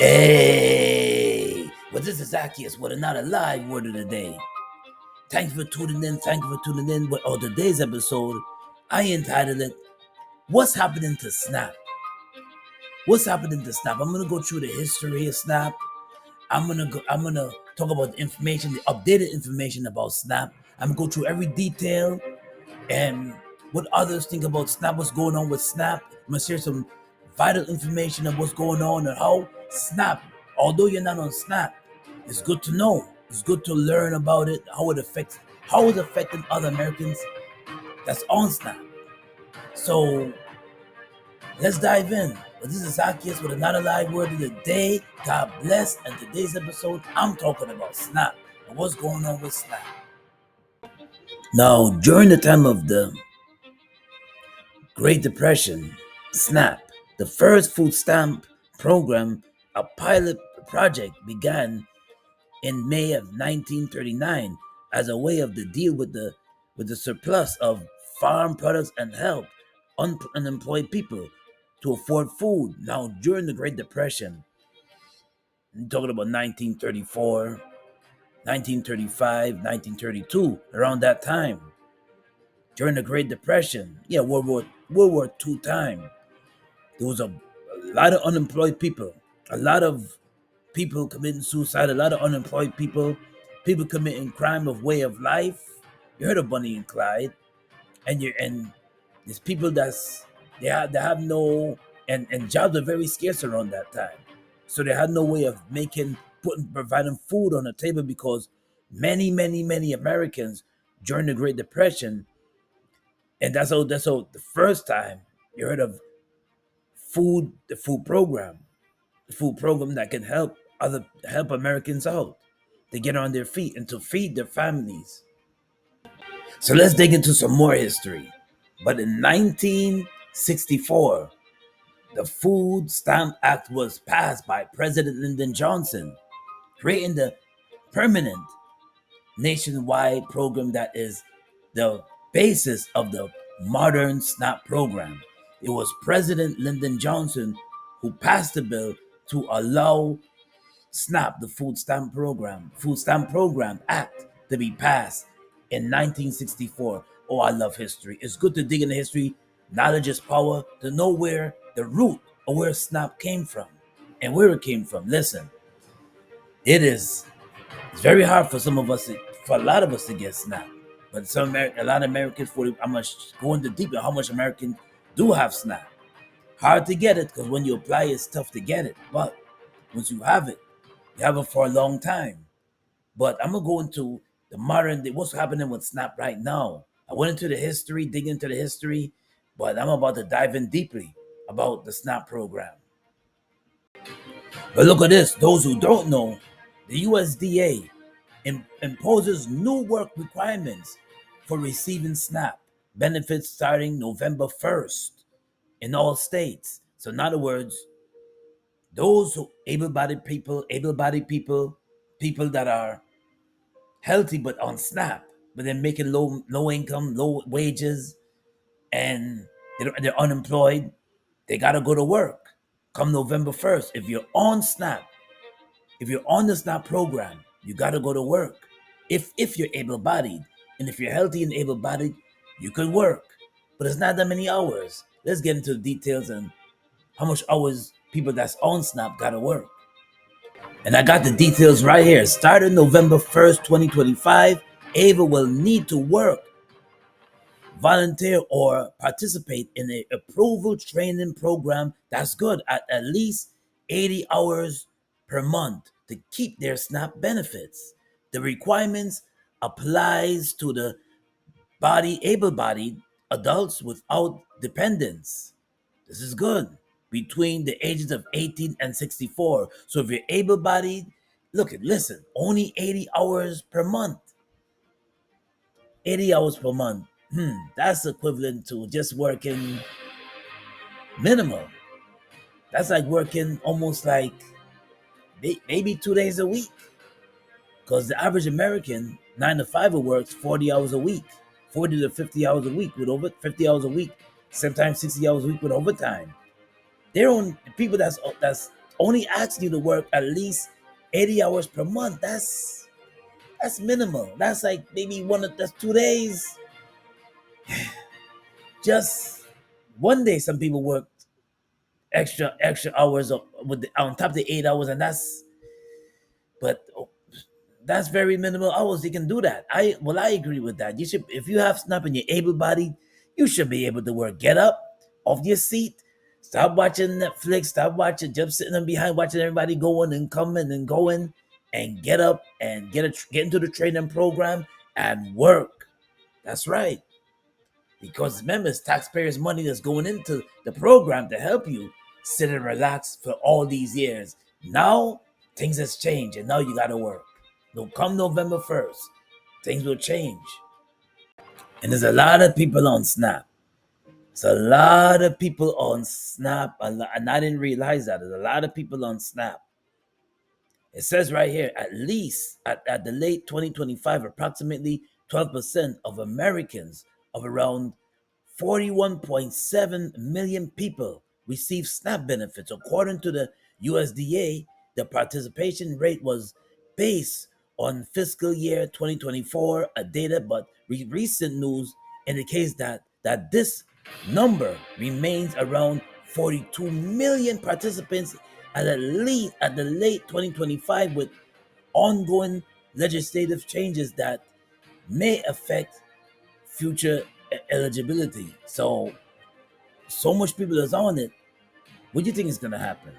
Hey, well, this is Zacchaeus with another live word of the day. Thank you for tuning in. Thank you for tuning in. But on today's episode, I entitled it, What's Happening to Snap? What's happening to Snap? I'm gonna go through the history of Snap. I'm gonna talk about the information, the updated information about Snap. I'm gonna go through every detail and what others think about Snap, what's going on with Snap. I'm gonna share some vital information of what's going on and how Snap, although you're not on Snap, it's good to know. It's good to learn about it, how it's affecting other Americans that's on Snap. So let's dive in. Well, this is Zacchaeus with another live word of the day. God bless. And today's episode, I'm talking about Snap and what's going on with Snap. Now, during the time of the Great Depression, SNAP, the first food stamp program, a pilot project, began in May of 1939 as a way of the deal with the surplus of farm products and help unemployed people to afford food. Now, during the Great Depression, I'm talking about 1934, 1935, 1932, around that time, during the Great Depression, World War II time, there was a lot of unemployed people, a lot of people committing suicide, a lot of unemployed people committing crime of way of life. You heard of Bonnie and Clyde, and there's people they have no and jobs are very scarce around that time, so they had no way of providing food on the table because many Americans during the Great Depression, and that's how the first time you heard of the food program that can help Americans out to get on their feet and to feed their families. So let's dig into some more history. But in 1964, the Food Stamp Act was passed by President Lyndon Johnson, creating the permanent nationwide program that is the basis of the modern SNAP program. It was President Lyndon Johnson who passed the bill to allow SNAP, the Food Stamp Program Act, to be passed in 1964. Oh, I love history. It's good to dig into history. Knowledge is power, to know where the root or where SNAP came from and where it came from. Listen, it's very hard for a lot of us to get SNAP. But a lot of Americans, I'm going to go into deep on how much Americans do have SNAP. Hard to get it because when you apply, it's tough to get it. But once you have it for a long time. But I'm gonna go into the modern day, what's happening with Snap right now. I went into the history, dig into the history, but I'm about to dive in deeply about the Snap program. But look at this. Those who don't know, the USDA imposes new work requirements for receiving SNAP benefits starting November 1st in all states. So in other words, those who able-bodied people that are healthy but on SNAP, but they're making low income, low wages, and they're unemployed, they gotta go to work. Come November 1st, if you're on SNAP, if you're on the SNAP program, you gotta go to work. If you're able-bodied, and if you're healthy and able-bodied, you could work. But it's not that many hours. Let's get into the details and how much hours people that's on SNAP gotta work. And I got the details right here. Starting November 1st, 2025, Ava will need to work, volunteer, or participate in a approval training program that's good at least 80 hours per month to keep their SNAP benefits. The requirements applies to the able-bodied adults without dependents. This is good. Between the ages of 18 and 64. So if you're able-bodied, listen, only 80 hours per month. 80 hours per month. That's equivalent to just working minimal. That's like working almost like maybe 2 days a week. Because the average American, 9 to 5 works 40 hours a week. 40 to 50 hours a week with over 50 hours a week. Sometimes 60 hours a week with overtime. Their own people that's only asking you to work at least 80 hours per month. That's minimal. That's like maybe that's 2 days. Just one day, some people work extra hours on top of the 8 hours, and but that's very minimal hours. You can do that. I agree with that. You should, if you have SNAP and you're able bodied, you should be able to work. Get up off your seat, stop watching Netflix, stop watching, just sitting them behind watching everybody going and coming and going, and get up and get into the training program and work. That's right. Because remember, it's taxpayers' money that's going into the program to help you sit and relax for all these years. Now things has changed, and now you got to work. No, come November 1st, things will change. And there's a lot of people on Snap. There's a lot of people on Snap, and I didn't realize that. There's a lot of people on Snap. It says right here, at least at the late 2025, approximately 12% of Americans of around 41.7 million people receive SNAP benefits. According to the USDA, the participation rate was based on fiscal year 2024 data, but recent news indicates that this number remains around 42 million participants at the late 2025, with ongoing legislative changes that may affect future eligibility. So much people is on it. What do you think is gonna happen?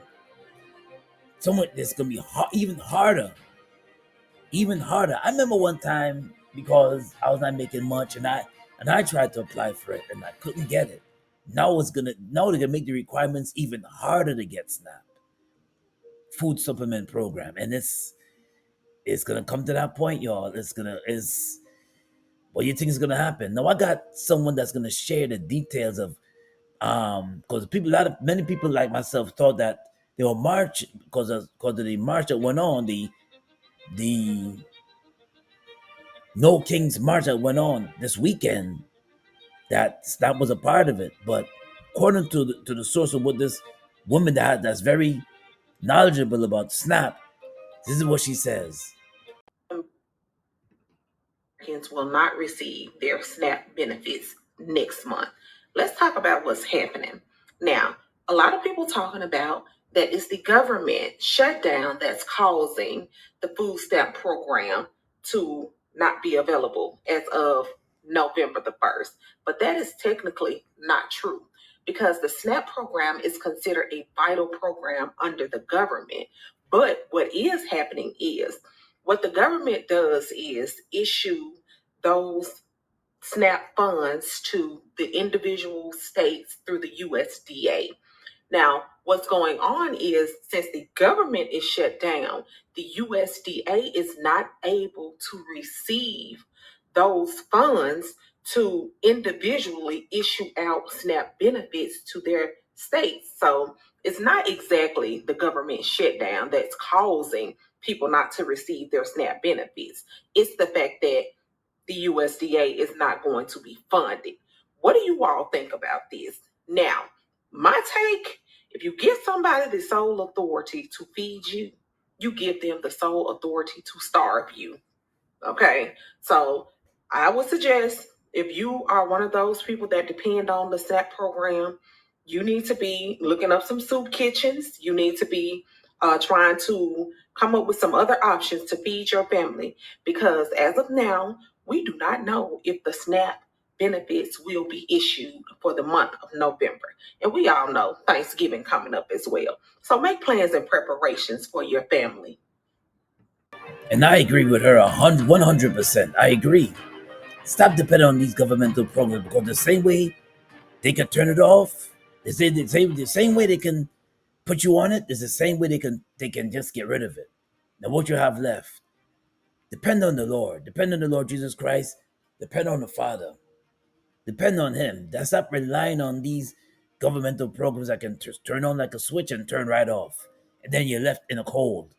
So much. It's gonna be even harder. I remember one time, because I was not making much, and I tried to apply for it and I couldn't get it. Now they're gonna make the requirements even harder to get SNAP food supplement program, and it's gonna come to that point, y'all. Is what you think is gonna happen. Now I got someone that's gonna share the details of, because many people like myself thought that they were march because of the march that went on, the No Kings march that went on this weekend, that was a part of it. But according to the source of what this woman that's very knowledgeable about SNAP, this is what she says. Americans will not receive their SNAP benefits next month. Let's talk about what's happening. Now, a lot of people talking about that it's the government shutdown that's causing the food stamp program to not be available as of November the 1st. But that is technically not true, because the SNAP program is considered a vital program under the government. But what is happening is, what the government does is issue those SNAP funds to the individual states through the USDA. Now, what's going on is, since the government is shut down, the USDA is not able to receive those funds to individually issue out SNAP benefits to their states. So it's not exactly the government shutdown that's causing people not to receive their SNAP benefits. It's the fact that the USDA is not going to be funded. What do you all think about this? Now, my take, if you give somebody the sole authority to feed you, you give them the sole authority to starve you. Okay, so I would suggest, if you are one of those people that depend on the SNAP program, you need to be looking up some soup kitchens. You need to be trying to come up with some other options to feed your family, because as of now, we do not know if the SNAP benefits will be issued for the month of November. And we all know Thanksgiving coming up as well. So make plans and preparations for your family. And I agree with her 100%. I agree. Stop depending on these governmental programs, because the same way they can turn it off, the same way they can put you on it is the same way they can just get rid of it. Now what you have left, depend on the Lord. Depend on the Lord Jesus Christ. Depend on the Father. Depend on Him. That's not relying on these governmental programs that can turn on like a switch and turn right off, and then you're left in a cold.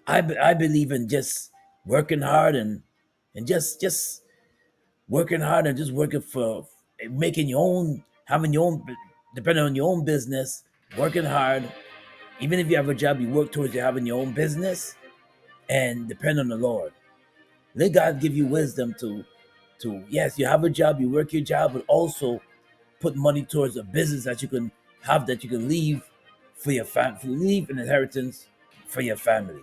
I believe in just working hard and just working hard and just working for making your own, having your own, depending on your own business, working hard. Even if you have a job, you work towards you having your own business and depend on the Lord. Let God give you wisdom to yes, you have a job, you work your job, but also put money towards a business that you can have that you can leave for your family, leave an inheritance for your family.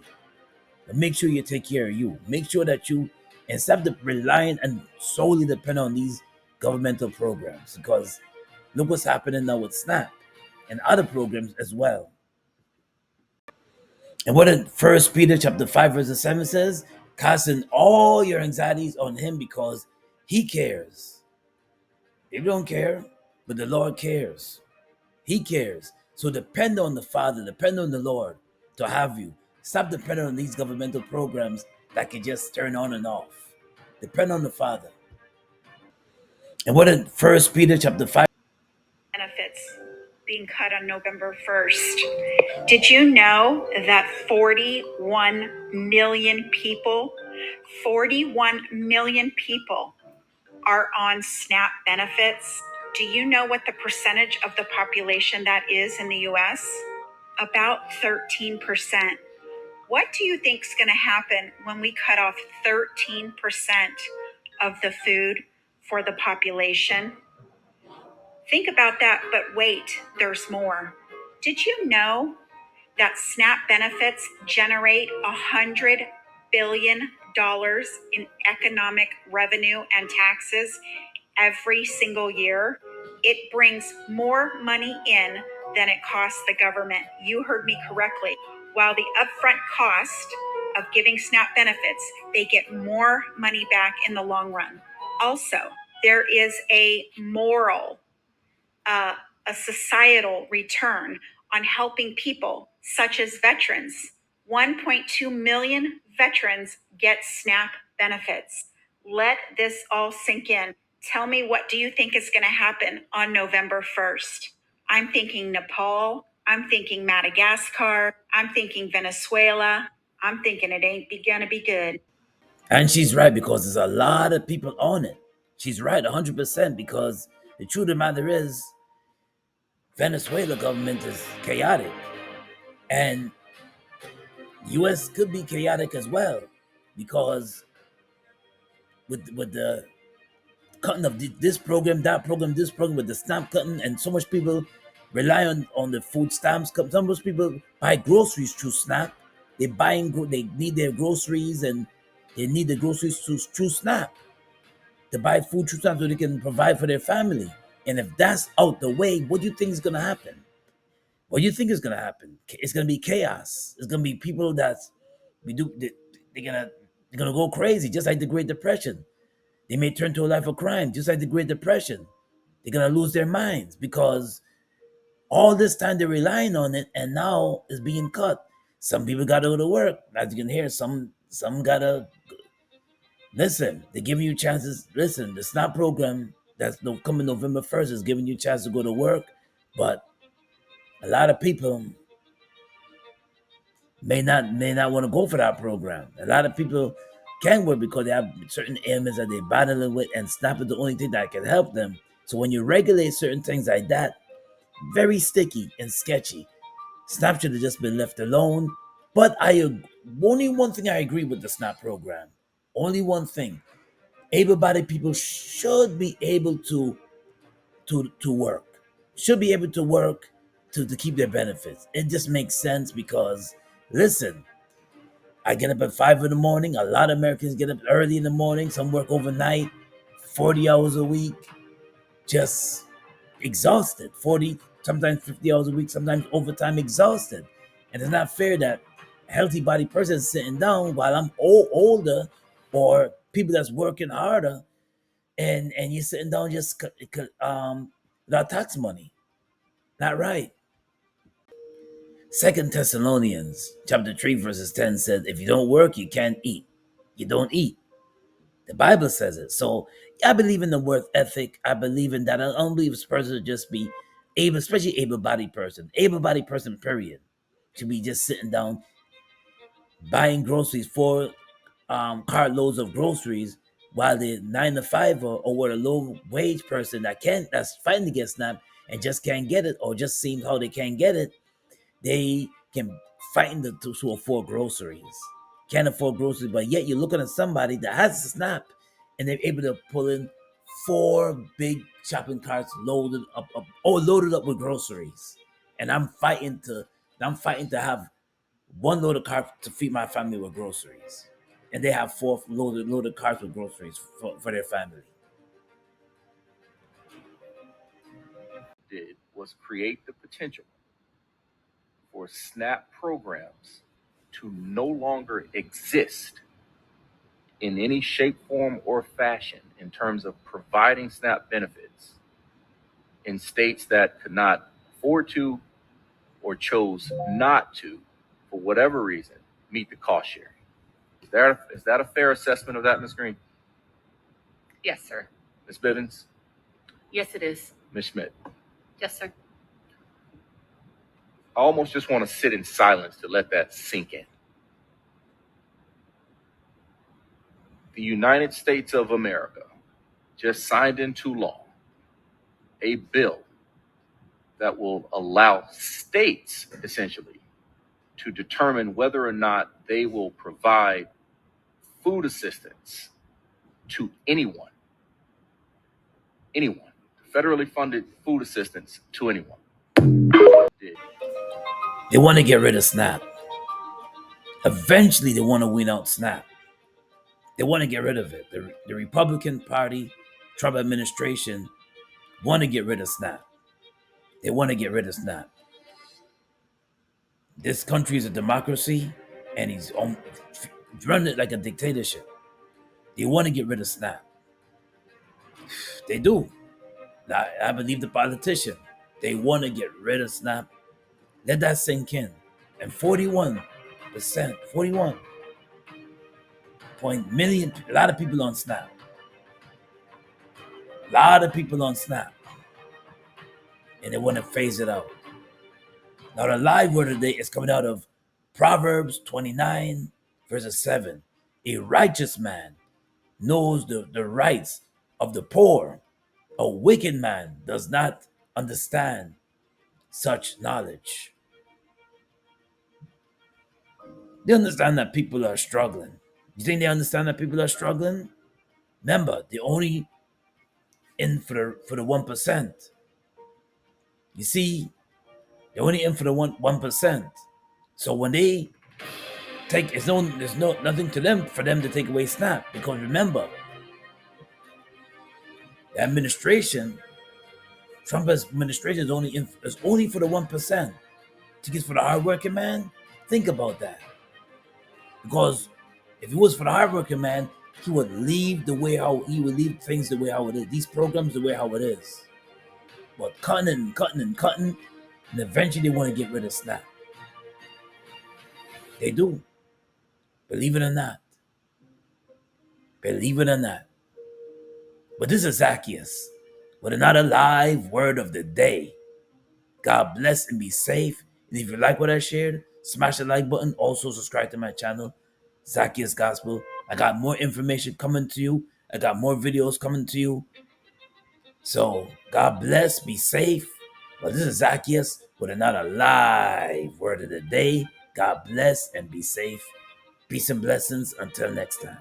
But make sure you take care of you. Make sure that you instead of relying and solely depend on these governmental programs, because look what's happening now with SNAP and other programs as well. And what in First Peter chapter 5 verse 7 says, casting all your anxieties on him because he cares. People don't care, but the Lord cares. He cares. So depend on the Father, depend on the Lord to have you. Stop depending on these governmental programs that can just turn on and off. Depend on the Father. And what in First Peter chapter 5 benefits being cut on November 1st. Did you know that 41 million people are on SNAP benefits? Do you know what the percentage of the population that is in the US? About 13%. What do you think is going to happen when we cut off 13% of the food for the population? Think about that, but wait, there's more. Did you know that SNAP benefits generate $100 billion in economic revenue and taxes every single year? It brings more money in than it costs the government. You heard me correctly. While the upfront cost of giving SNAP benefits, they get more money back in the long run. Also, there is a moral uh, a societal return on helping people such as veterans. 1.2 million veterans get SNAP benefits. Let this all sink in. Tell me, what do you think is going to happen on November 1st? I'm thinking Nepal. I'm thinking Madagascar. I'm thinking Venezuela. I'm thinking it ain't going to be good. and she's right because there's a lot of people on it. She's right 100% because the truth of the matter is Venezuela government is chaotic and US could be chaotic as well because with the cutting of this program, that program, this program, with the stamp cutting, and so much people rely on the food stamps. Some of those people buy groceries through SNAP. They need their groceries and they need the groceries through SNAP to buy food through SNAP so they can provide for their family. And if that's out the way, what do you think is gonna happen? What do you think is gonna happen? It's gonna be chaos. It's gonna be people that we do. They're gonna go crazy, just like the Great Depression. They may turn to a life of crime, just like the Great Depression. They're gonna lose their minds because all this time they're relying on it, and now it's being cut. Some people gotta go to work, as you can hear. Some gotta listen. They're giving you chances. Listen, the SNAP program that's coming November 1st is giving you a chance to go to work, but a lot of people may not want to go for that program. A lot of people can work because they have certain ailments that they're battling with, and SNAP is the only thing that can help them. So when you regulate certain things like that, very sticky and sketchy. SNAP should have just been left alone. But only one thing I agree with the SNAP program. Only one thing. Able-bodied people should be able to work. Should be able to work to keep their benefits. It just makes sense because listen, I get up at 5 in the morning. A lot of Americans get up early in the morning. Some work overnight, 40 hours a week, just exhausted. 40, sometimes 50 hours a week, sometimes overtime exhausted. And it's not fair that a healthy body person is sitting down while I'm older or people that's working harder and you're sitting down just without tax money. Not right. Second Thessalonians chapter 3 verses 10 says, if you don't work, you can't eat. You don't eat. The Bible says it. So I believe in the work ethic. I believe in that. I don't believe a person should just be able, especially able-bodied person. Able-bodied person, period. Should be just sitting down buying groceries, for cartloads of groceries, while the 9 to 5 or what a low wage person that's fighting to get SNAP and just can't get it, or just seems how they can't get it, they can fighting to afford groceries. Can't afford groceries, but yet you're looking at somebody that has a SNAP, and they're able to pull in 4 big shopping carts loaded up with groceries. And I'm fighting to have one loaded cart to feed my family with groceries, and they have 4 loaded carts with groceries for their family. Did was create the potential for SNAP programs to no longer exist in any shape, form, or fashion in terms of providing SNAP benefits in states that could not afford to or chose not to, for whatever reason, meet the cost sharing. Is that a fair assessment of that, Ms. Green? Yes, sir. Ms. Bivens? Yes, it is. Ms. Schmidt? Yes, sir. I almost just want to sit in silence to let that sink in. The United States of America just signed into law a bill that will allow states, essentially, to determine whether or not they will provide food assistance to anyone, federally funded food assistance to anyone. Did. They want to get rid of SNAP. Eventually, they want to win out SNAP. They want to get rid of it. The Republican Party, Trump administration, want to get rid of SNAP. They want to get rid of SNAP. This country is a democracy, and he's running it like a dictatorship. They want to get rid of SNAP. They do. I believe the politician. They want to get rid of SNAP. Let that sink in. And 41%, 41 point million, a lot of people on SNAP. A lot of people on SNAP. And they want to phase it out. Now, the live word today is coming out of Proverbs 29, verses 7. A righteous man knows the rights of the poor. A wicked man does not understand such knowledge. They understand that people are struggling. You think they understand that people are struggling? Remember, they're only in for the 1%. You see, they're only in for the 1%. So when they take, there's nothing to them for them to take away SNAP, because remember, the administration, Trump administration is only for the 1%. Tickets for the hardworking man. Think about that, because if it was for the hardworking man, he would leave things the way how it is. These programs the way how it is. But cutting and cutting and cutting, and eventually they want to get rid of SNAP. They do. Believe it or not. Believe it or not. But this is Zacchaeus with another live word of the day. God bless and be safe. And if you like what I shared, smash the like button. Also subscribe to my channel, Zacchaeus Gospel. I got more information coming to you. I got more videos coming to you. So God bless, be safe. Well, this is Zacchaeus with another live word of the day. God bless and be safe. Peace and blessings until next time.